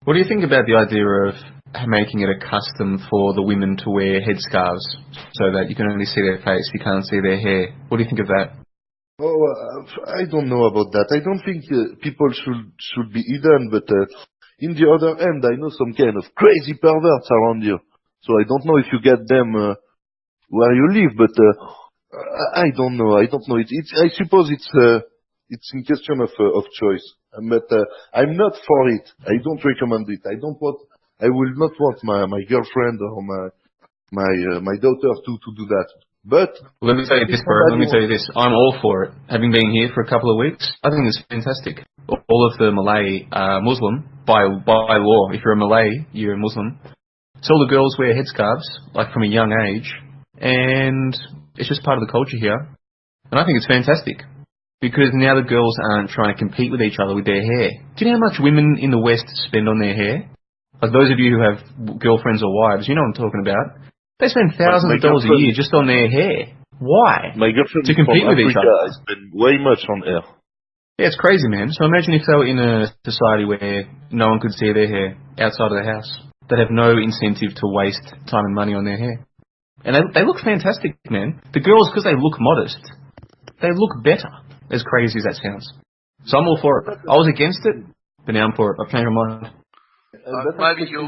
What do you think about the idea of making it a custom for the women to wear headscarves so that you can only see their face, you can't see their hair? What do you think of that? Oh, I don't know about that. I don't think people should be hidden, but in the other end, I know some kind of crazy perverts around you. So I don't know if you get them where you live, but I don't know. I don't know. I suppose it's in question of choice. But I'm not for it. I don't recommend it. I will not want my girlfriend or my daughter to do that. But let me tell you this, bro. Let me tell you this. I'm all for it. Having been here for a couple of weeks, I think it's fantastic. All of the Malay Muslim, by law, if you're a Malay, you're a Muslim. So all the girls wear headscarves, like from a young age, and it's just part of the culture here. And I think it's fantastic. Because now the girls aren't trying to compete with each other with their hair. Do you know how much women in the West spend on their hair? Like those of you who have girlfriends or wives, you know what I'm talking about. They spend thousands of dollars a year just on their hair. Why? My girlfriend to compete with each other. I spend way much on hair. Yeah, it's crazy, man. So imagine if they were in a society where no one could see their hair outside of the house. They'd have no incentive to waste time and money on their hair. And they look fantastic, man. The girls, because they look modest, they look better. As crazy as that sounds. So I'm all for it. I was against it, but now I'm for it. I've changed my mind. Maybe you're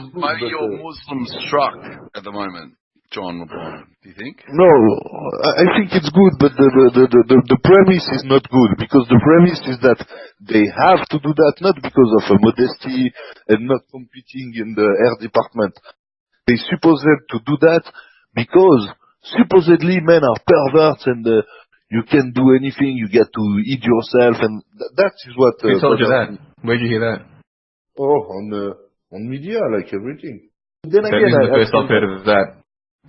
Muslim struck at the moment, John LeBron. Do you think? No, I think it's good, but the premise is not good, because the premise is that they have to do that not because of modesty and not competing in the hair department. They supposed to do that because supposedly men are perverts and you can do anything, you get to eat yourself, and that is what... Who told you that? Where'd you hear that? Oh, on media, like everything. Then again, this is the first I've heard of that.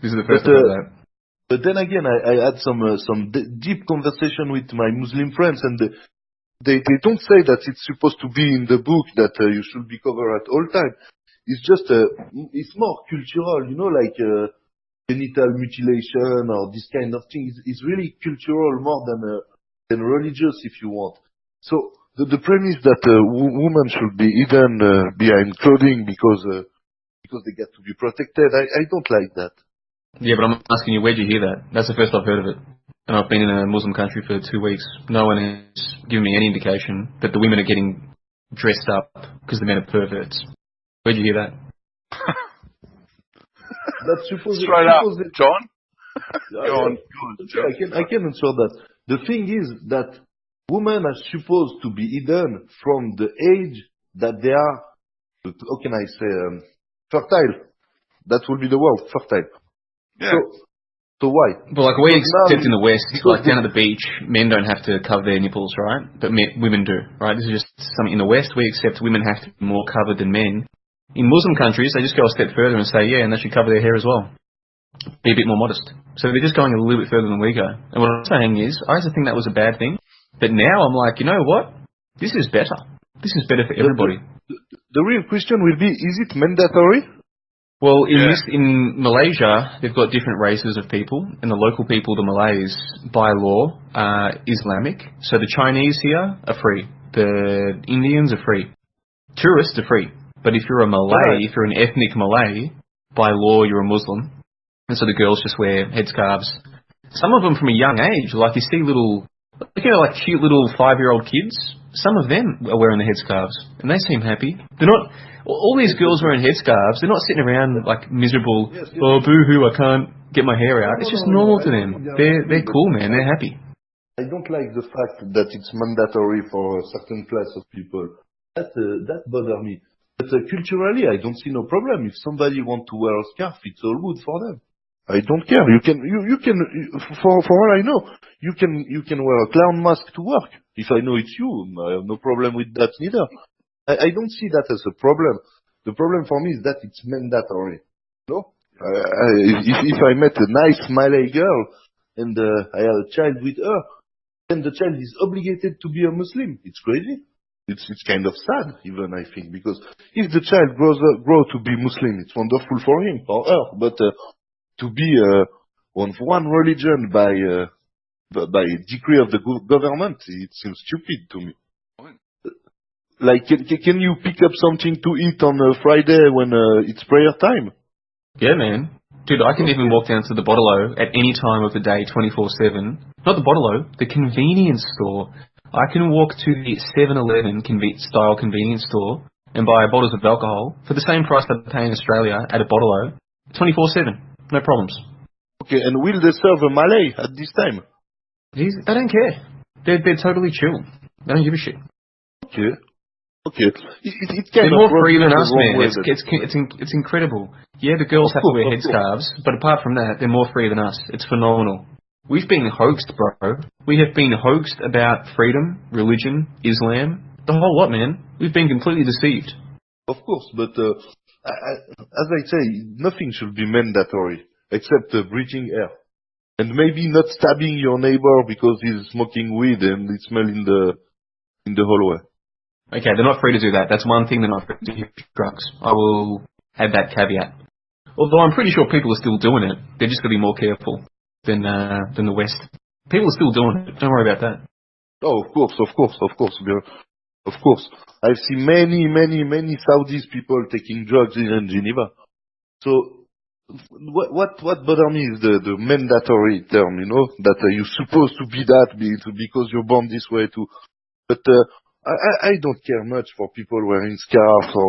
This is the first I've heard of that. But then again, I had some deep conversation with my Muslim friends, and they don't say that it's supposed to be in the book that you should be covered at all time. It's just, it's more cultural, you know, like... genital mutilation or this kind of thing is really cultural more than religious, if you want. So the premise that women should be hidden behind clothing because they get to be protected, I don't like that. Yeah, but I'm asking you, where'd you hear that? That's the first I've heard of it. And I've been in a Muslim country for 2 weeks. No one has given me any indication that the women are getting dressed up because the men are perverts. Where'd you hear that? That's supposed straight up, John. Go on. I can answer that. The thing is that women are supposed to be hidden from the age that they are, how can I say, fertile. That will be the word, fertile. Yeah. So why? But like we accept in the West, like down at the beach, men don't have to cover their nipples, right? But women do, right? This is just something in the West. We accept women have to be more covered than men. In Muslim countries, they just go a step further and say, yeah, and they should cover their hair as well. Be a bit more modest. So they're just going a little bit further than we go. And what I'm saying is, I used to think that was a bad thing. But now I'm like, you know what? This is better. This is better for everybody. The real question will be, is it mandatory? Well, in Malaysia, they've got different races of people. And the local people, the Malays, by law, are Islamic. So the Chinese here are free. The Indians are free. Tourists are free. But if you're a Malay, if you're an ethnic Malay, by law you're a Muslim. And so the girls just wear headscarves. Some of them from a young age, like you see little, you know, like cute little 5-year-old kids. Some of them are wearing the headscarves. And they seem happy. They're not, all these girls wearing headscarves, they're not sitting around like miserable, oh boo-hoo, I can't get my hair out. It's just normal to them. They're cool, man. They're happy. I don't like the fact that it's mandatory for a certain class of people. That bothers me. But culturally, I don't see no problem. If somebody wants to wear a scarf, it's all good for them. I don't care. You can, for all I know, you can wear a clown mask to work. If I know it's you, I have no problem with that neither. I don't see that as a problem. The problem for me is that it's mandatory. No? If I met a nice Malay girl and I have a child with her, then the child is obligated to be a Muslim. It's crazy. It's kind of sad, even, I think, because if the child grow to be Muslim, it's wonderful for him, for her, but to be on one religion by decree of the government, it seems stupid to me. Like, can you pick up something to eat on a Friday when it's prayer time? Yeah, man. Dude, I can even walk down to the Bottle-O at any time of the day, 24/7. Not the Bottle-O, the convenience store. I can walk to the 7-Eleven style convenience store and buy bottles of alcohol for the same price that I pay in Australia at a Bottle-O, 24/7. No problems. Okay, and will they serve a Malay at this time? They don't care. They're totally chill. They don't give a shit. Okay. Okay. It kind They're of more free than us, wrong man. way It's incredible. Yeah, the girls have to wear headscarves, but apart from that, they're more free than us. It's phenomenal. We've been hoaxed, bro. We have been hoaxed about freedom, religion, Islam, the whole lot, man. We've been completely deceived. Of course, but as I say, nothing should be mandatory except breathing air. And maybe not stabbing your neighbor because he's smoking weed and it smells in the hallway. Okay, they're not free to do that. That's one thing they're not free to do. Drugs. I will add that caveat. Although I'm pretty sure people are still doing it. They're just going to be more careful than the West. People are still doing it. Don't worry about that. Oh, of course. Of course. I've seen many Saudis people taking drugs in Geneva. So, what bother me is the mandatory term, you know, that you're supposed to be that because you're born this way too. But I don't care much for people wearing scarves or